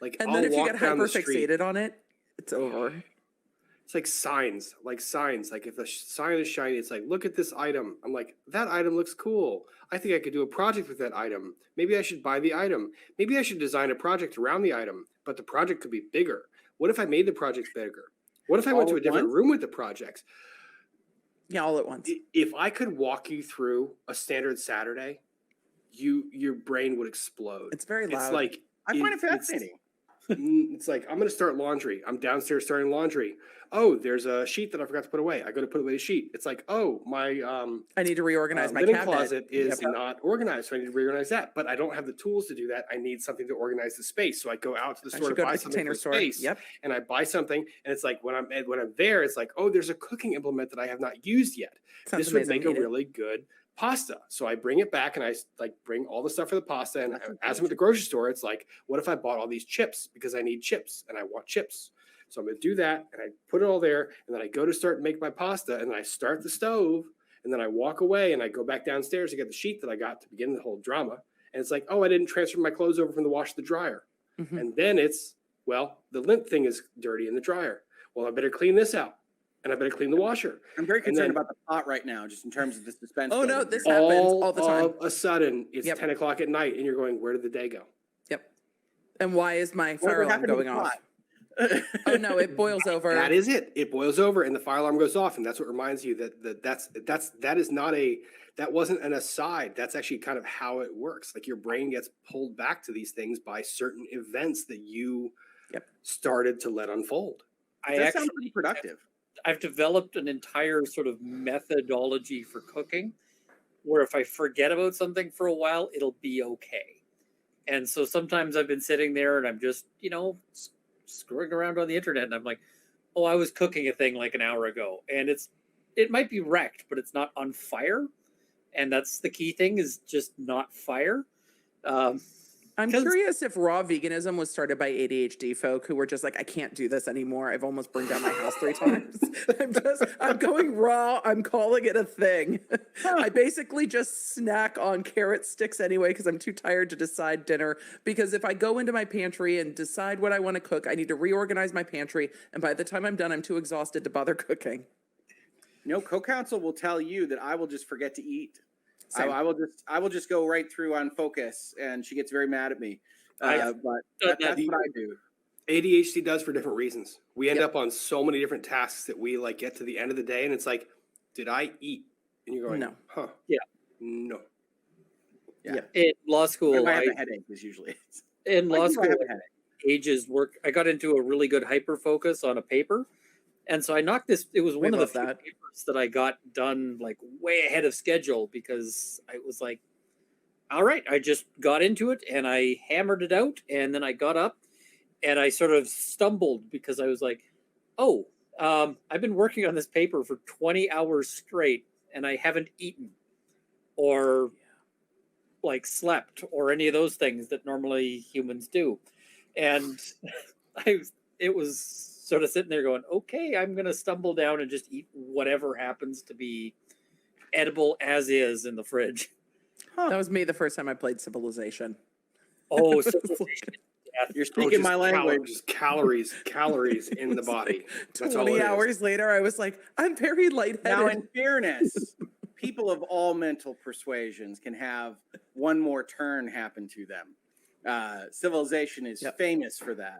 Like, And I'll then if you walk get down the street. hyper-fixated on it, it's over. It's like signs. Like if a sign is shiny, it's like, look at this item. I'm like, that item looks cool. I think I could do a project with that item. Maybe I should buy the item. Maybe I should design a project around the item, but the project could be bigger. What if I made the projects bigger? What if I went to a different room with the projects? Yeah, all at once. If I could walk you through a standard Saturday, your brain would explode. It's very loud. It's like I find it fascinating. It's like, I'm going to start laundry. I'm downstairs starting laundry. Oh, there's a sheet that I forgot to put away. I go to put away the sheet. It's like, oh, my I need to reorganize my linen cabinet. closet is not organized, so I need to reorganize that. But I don't have the tools to do that. I need something to organize the space. So I go out to the store to buy something for space. Yep. And I buy something, and it's like when I'm there, it's like, oh, there's a cooking implement that I have not used yet. Sounds This would amazing. make a really good pasta. So I bring it back and I like bring all the stuff for the pasta. And as I'm at the grocery store, it's like, what if I bought all these chips because I need chips and I want chips? So I'm going to do that and I put it all there. And then I go to start and make my pasta and then I start the stove and then I walk away and I go back downstairs to get the sheet that I got to begin the whole drama. And it's like, oh, I didn't transfer my clothes over from the wash to the dryer. Mm-hmm. And then it's, well, the lint thing is dirty in the dryer. Well, I better clean this out. And I better clean the washer. I'm very concerned about the pot right now, just in terms of the suspense. Oh, no, this happens all the time. All of a sudden, it's 10 o'clock at night, and you're going, where did the day go? Yep. And why is my fire alarm going off? Oh, no, it boils over. That is it. It boils over, and the fire alarm goes off, and that's what reminds you that wasn't an aside. That's actually kind of how it works. Like your brain gets pulled back to these things by certain events that you started to let unfold. That sounds pretty productive. I've developed an entire sort of methodology for cooking where if I forget about something for a while, it'll be okay. And so sometimes I've been sitting there and I'm just, screwing around on the internet and I'm like, oh, I was cooking a thing like an hour ago and it might be wrecked, but it's not on fire. And that's the key thing, is just not fire. I'm curious if raw veganism was started by ADHD folk who were just like, I can't do this anymore. I've almost burned down my house 3 times. I'm going raw. I'm calling it a thing. I basically just snack on carrot sticks anyway because I'm too tired to decide dinner. Because if I go into my pantry and decide what I want to cook, I need to reorganize my pantry. And by the time I'm done, I'm too exhausted to bother cooking. No, co-counsel will tell you that I will just forget to eat. So I will just go right through on focus, and she gets very mad at me. But that's what I do. ADHD does for different reasons. We end up on so many different tasks that we like get to the end of the day, and it's like, did I eat? And you're going, no, no. Yeah. In law school, I have a headache. Is usually in law school. Ages work. I got into a really good hyper focus on a paper. And so I knocked this. It was one of the few papers that I got done like way ahead of schedule because I was like, all right, I just got into it and I hammered it out. And then I got up and I sort of stumbled because I was like, oh, I've been working on this paper for 20 hours straight and I haven't eaten or like slept or any of those things that normally humans do. And it was sort of sitting there going, okay, I'm going to stumble down and just eat whatever happens to be edible as is in the fridge. That was me the first time I played Civilization. Oh, Civilization. You're speaking my language. Just calories in the body. That's 20 hours later, I was like, I'm very lightheaded. Now, in fairness, people of all mental persuasions can have one more turn happen to them. Civilization is famous for that.